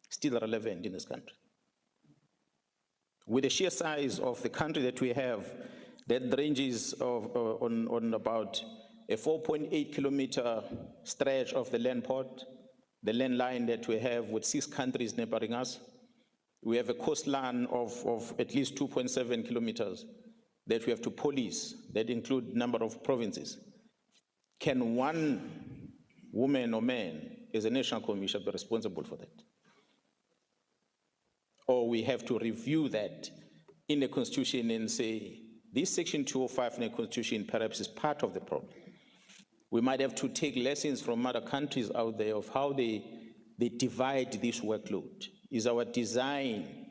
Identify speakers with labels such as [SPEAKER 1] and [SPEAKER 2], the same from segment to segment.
[SPEAKER 1] still relevant in this country. With the sheer size of the country that we have, that ranges on about a 4.8 kilometer stretch of the land port, the land line that we have with 6 countries neighboring us. We have a coastline of at least 2.7 kilometers that we have to police, that include number of provinces. Can one woman or man as a national commission be responsible for that? Or we have to review that in the Constitution and say, this Section 205 in the Constitution perhaps is part of the problem. We might have to take lessons from other countries out there of how they divide this workload. Is our design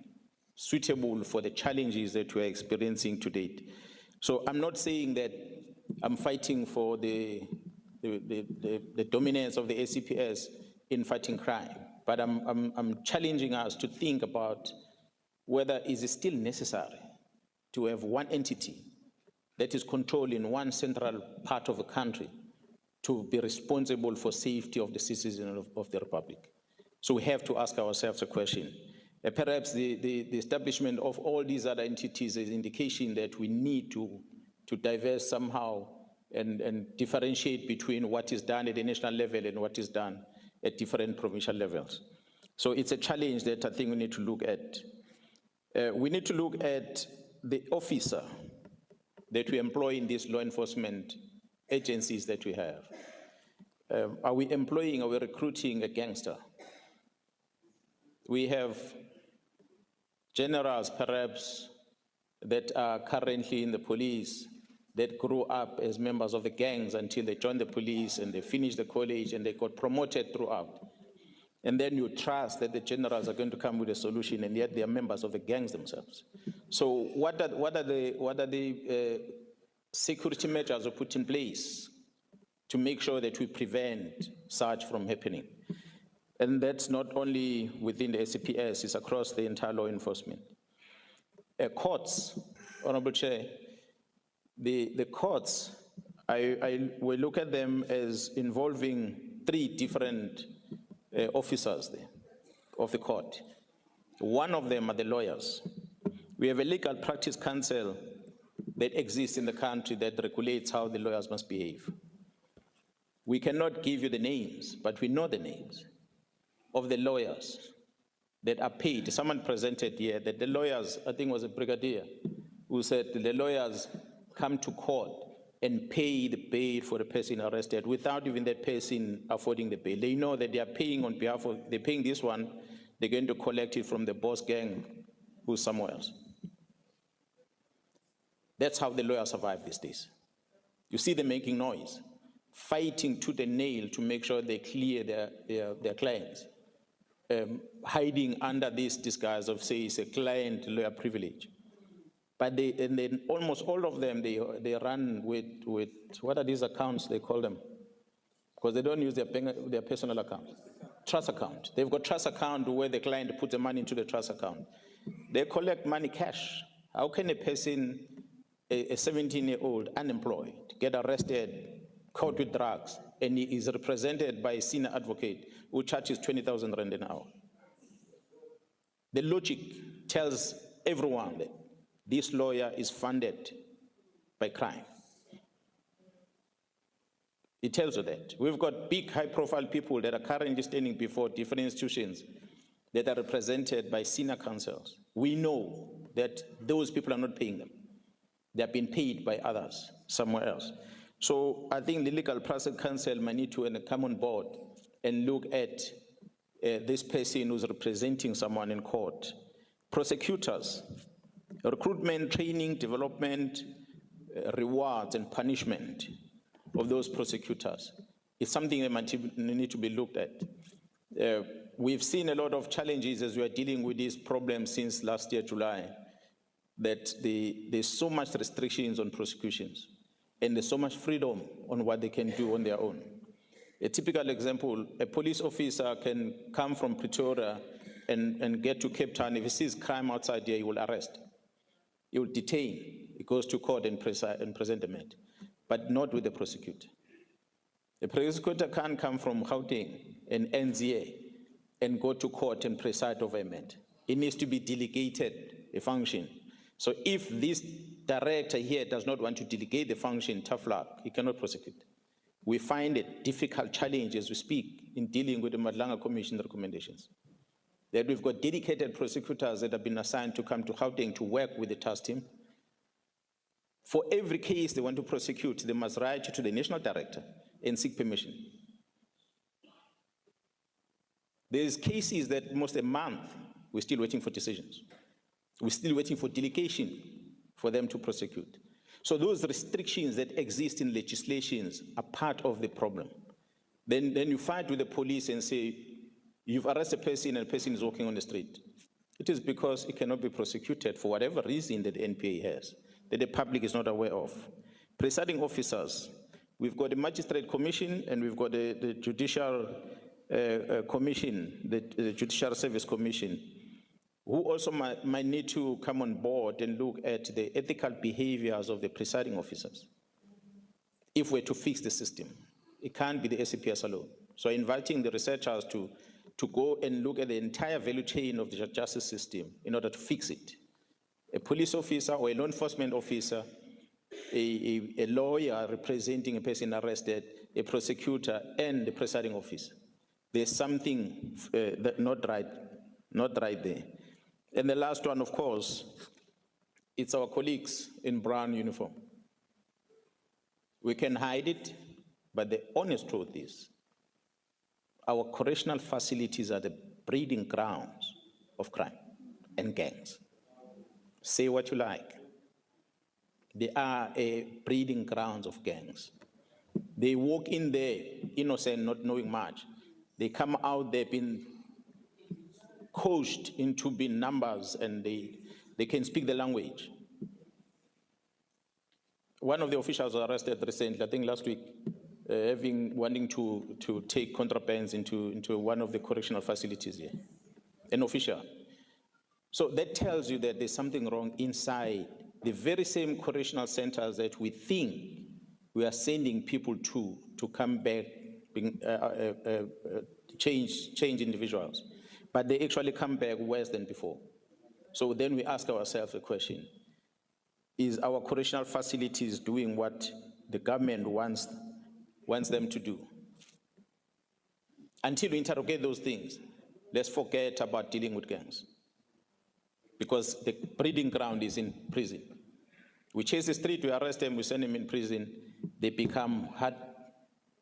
[SPEAKER 1] suitable for the challenges that we're experiencing to date? So I'm not saying that I'm fighting for the dominance of the SCPS in fighting crime, but I'm challenging us to think about whether is it still necessary to have one entity that is controlling one central part of the country to be responsible for safety of the citizens of the Republic. So we have to ask ourselves a question. Perhaps the establishment of all these other entities is an indication that we need to diverse somehow and differentiate between what is done at the national level and what is done at different provincial levels. So it's a challenge that I think we need to look at. We need to look at the officer that we employ in these law enforcement agencies that we have. Are we employing, are we recruiting a gangster? We have generals perhaps that are currently in the police that grew up as members of the gangs until they joined the police and they finished the college and they got promoted throughout. And then you trust that the generals are going to come with a solution, and yet they are members of the gangs themselves. So what are the security measures we put in place to make sure that we prevent such from happening? And that's not only within the SCPS, it's across the entire law enforcement. Courts, Honorable Chair, the courts, we look at them as involving 3 different officers there of the court. One of them are the lawyers. We have a legal practice council that exists in the country that regulates how the lawyers must behave. We cannot give you the names, but we know the names of the lawyers that are paid. Someone presented here that the lawyers, I think it was a brigadier, who said the lawyers come to court and pay the bail for the person arrested without even that person affording the bail. They know that they are paying on behalf of, they're paying this one, they're going to collect it from the boss gang who's somewhere else. That's how the lawyers survive these days. You see them making noise, fighting tooth and nail to make sure they clear their clients, hiding under this disguise of, say, it's a client lawyer privilege. But and then almost all of them, they run with, what are these accounts, they call them? Because they don't use their personal account. Trust account. They've got trust account where the client puts the money into the trust account. They collect money cash. How can a person, a 17-year-old, unemployed, get arrested, caught with drugs, and he is represented by a senior advocate who charges 20,000 rand an hour? The logic tells everyone that this lawyer is funded by crime. It tells you that. We've got big, high-profile people that are currently standing before different institutions that are represented by senior counsels. We know that those people are not paying them. They are being paid by others somewhere else. So I think the Legal Process Council might need to come on board and look at this person who's representing someone in court. Prosecutors, recruitment, training, development, rewards, and punishment of those prosecutors is something that might need to be looked at. We've seen a lot of challenges as we are dealing with these problems since last year, July, that there's so much restrictions on prosecutions, and there's so much freedom on what they can do on their own. A typical example, a police officer can come from Pretoria and get to Cape Town. If he sees crime outside here, he will arrest. He will detain. He goes to court and present a matter, but not with the prosecutor. The prosecutor can't come from Gauteng and ends here and go to court and preside over a matter. It needs to be delegated, a function. So if this director here does not want to delegate the function, tough luck, he cannot prosecute. We find a difficult challenge as we speak in dealing with the Nhlanhla Commission recommendations. That we've got dedicated prosecutors that have been assigned to come to Gauteng to work with the task team. For every case they want to prosecute, they must write to the national director and seek permission. There's cases that almost a month, we're still waiting for decisions. We're still waiting for delegation for them to prosecute. So those restrictions that exist in legislations are part of the problem. Then you fight with the police and say, you've arrested a person and a person is walking on the street. It is because it cannot be prosecuted for whatever reason that the NPA has, that the public is not aware of. Presiding officers, we've got the Magistrate Commission and we've got the Judicial Commission, the Judicial Service Commission, who also might need to come on board and look at the ethical behaviors of the presiding officers if we're to fix the system. It can't be the SAPS alone. So inviting the researchers to go and look at the entire value chain of the justice system in order to fix it. A police officer or a law enforcement officer, a lawyer representing a person arrested, a prosecutor, and the presiding officer. There's something that not right there. And the last one, of course, it's our colleagues in brown uniform. We can hide it, but the honest truth is, our correctional facilities are the breeding grounds of crime and gangs. Say what you like. They are a breeding grounds of gangs. They walk in there innocent, not knowing much. They come out there being coached into being numbers, and they can speak the language. One of the officials was arrested recently, I think last week, wanting to take contrabands into one of the correctional facilities here, an official. So that tells you that there's something wrong inside the very same correctional centers that we think we are sending people to come back, change individuals. But they actually come back worse than before. So then we ask ourselves a question: is our correctional facilities doing what the government wants them to do? Until we interrogate those things, let's forget about dealing with gangs. Because the breeding ground is in prison. We chase the street, we arrest them, we send them in prison, they become hard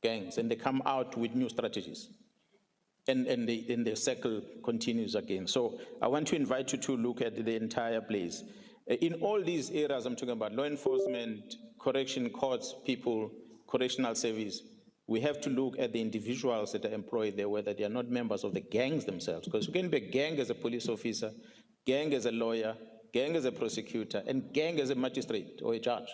[SPEAKER 1] gangs, and they come out with new strategies. And the circle continues again. So I want to invite you to look at the entire place. In all these areas I'm talking about, law enforcement, correction, courts, people, correctional service, we have to look at the individuals that are employed there, whether they are not members of the gangs themselves. Because you can be a gang as a police officer, gang as a lawyer, gang as a prosecutor, and gang as a magistrate or a judge.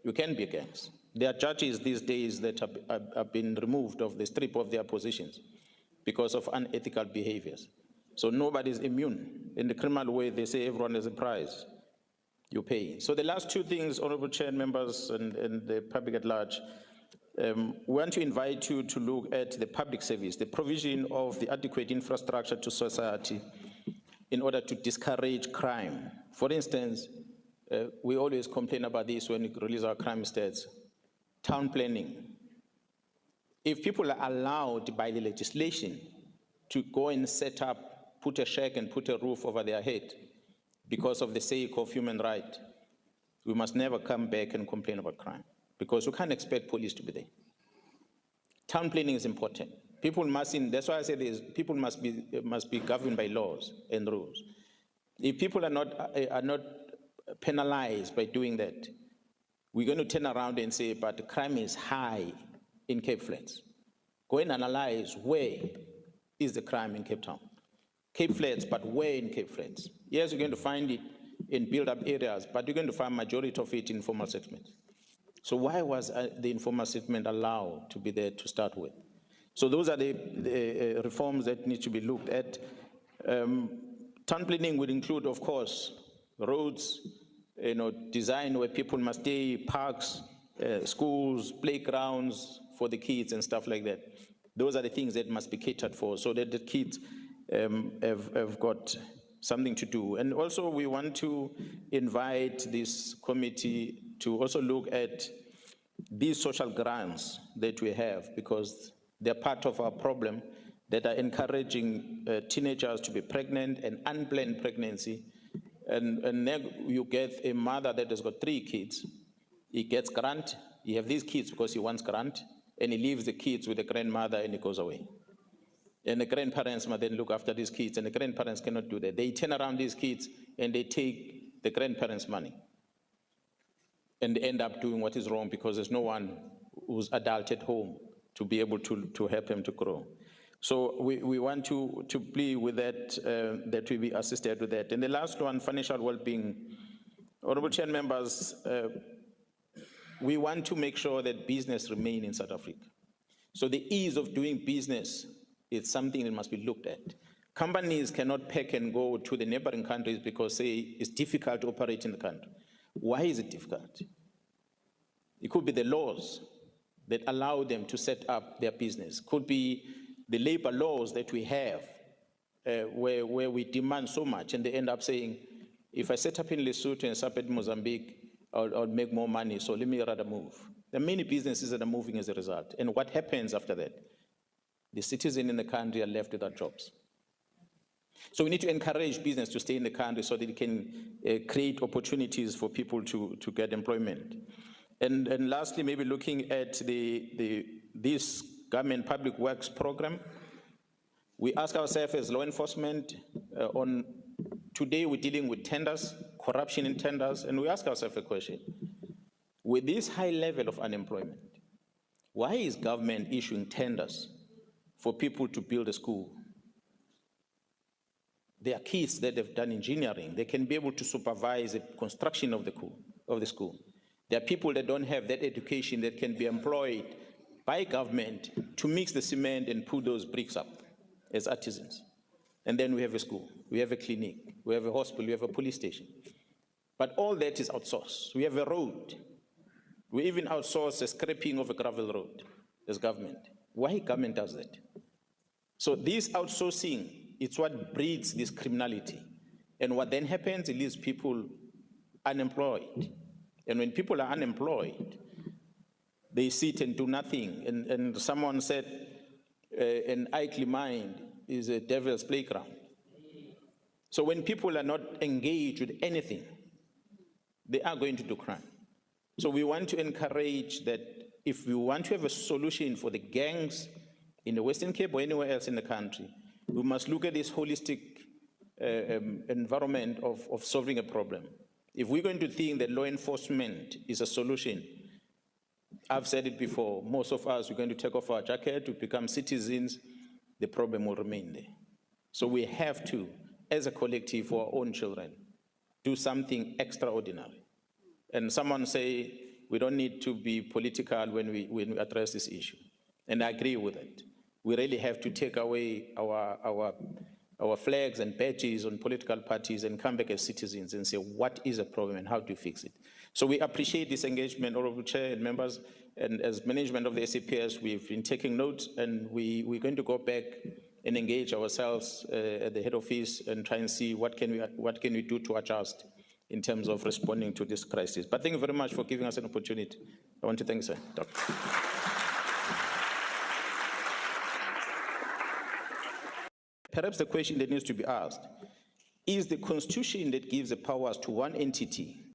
[SPEAKER 1] You can be gangs. There are judges these days that have been removed of the strip of their positions because of unethical behaviors. So nobody's immune. In the criminal way, they say everyone has a price. You pay. So the last two things, Honorable Chair, members, and the public at large, we want to invite you to look at the public service, the provision of the adequate infrastructure to society in order to discourage crime. For instance, we always complain about this when we release our crime stats. Town planning. If people are allowed by the legislation to go and set up, put a shack and put a roof over their head because of the sake of human right, we must never come back and complain about crime, because we can't expect police to be there. Town planning is important. People mustn't, that's why I say this, people must be governed by laws and rules. If people are not penalized by doing that, we're going to turn around and say, but crime is high in Cape Flats. Go and analyze where is the crime in Cape Town. Cape Flats, but where in Cape Flats? Yes, you're going to find it in build-up areas, but you're going to find majority of it in informal settlements. So why was the informal settlement allowed to be there to start with? So those are the reforms that need to be looked at. Town planning would include, of course, roads, design where people must stay, parks, schools, playgrounds for the kids and stuff like that. Those are the things that must be catered for so that the kids have got something to do. And also we want to invite this committee to also look at these social grants that we have, because they're part of our problem that are encouraging teenagers to be pregnant and unplanned pregnancy. And then you get a mother that has got 3 kids. He gets grant, he have these kids because he wants grant, and he leaves the kids with the grandmother and he goes away. And the grandparents must then look after these kids, and the grandparents cannot do that. They turn around these kids and they take the grandparents' money. And they end up doing what is wrong because there's no one who's adult at home to be able to help them to grow. So we want to plead with that, that we be assisted with that. And the last one, financial well-being. Honorable Chair members, we want to make sure that business remain in South Africa. So the ease of doing business is something that must be looked at. Companies cannot pack and go to the neighboring countries because, say, it's difficult to operate in the country. Why is it difficult? It could be the laws that allow them to set up their business. Could be the labor laws that we have where we demand so much and they end up saying, if I set up in Lesotho and set up in Mozambique, I'll make more money, so let me rather move. There are many businesses that are moving as a result. And what happens after that? The citizens in the country are left without jobs. So we need to encourage business to stay in the country so that it can create opportunities for people to get employment. And lastly, maybe looking at this government public works program, we ask ourselves as law enforcement today we're dealing with tenders, corruption in tenders, and we ask ourselves a question. With this high level of unemployment, why is government issuing tenders for people to build a school? There are kids that have done engineering. They can be able to supervise the construction of the school. There are people that don't have that education that can be employed by government to mix the cement and put those bricks up as artisans. And then we have a school, we have a clinic, we have a hospital, we have a police station. But all that is outsourced. We have a road. We even outsource the scraping of a gravel road as government. Why government does that? So this outsourcing, it's what breeds this criminality. And what then happens, it leaves people unemployed. And when people are unemployed, they sit and do nothing. And someone said, an idle mind is a devil's playground. So when people are not engaged with anything, they are going to do crime. So we want to encourage that if we want to have a solution for the gangs in the Western Cape or anywhere else in the country, we must look at this holistic environment of solving a problem. If we're going to think that law enforcement is a solution, I've said it before, most of us are going to take off our jacket to become citizens, the problem will remain there. So we have to, as a collective for our own children, do something extraordinary. And someone say, we don't need to be political when we address this issue. And I agree with it. We really have to take away our flags and badges on political parties and come back as citizens and say, what is the problem and how do you fix it? So we appreciate this engagement, Honorable Chair and members, and as management of the SAPS, we've been taking notes, and we're going to go back and engage ourselves at the head office and try and see what can we do to adjust in terms of responding to this crisis. But thank you very much for giving us an opportunity. I want to thank you, sir. Doctor. Perhaps the question that needs to be asked, is the Constitution that gives the powers to one entity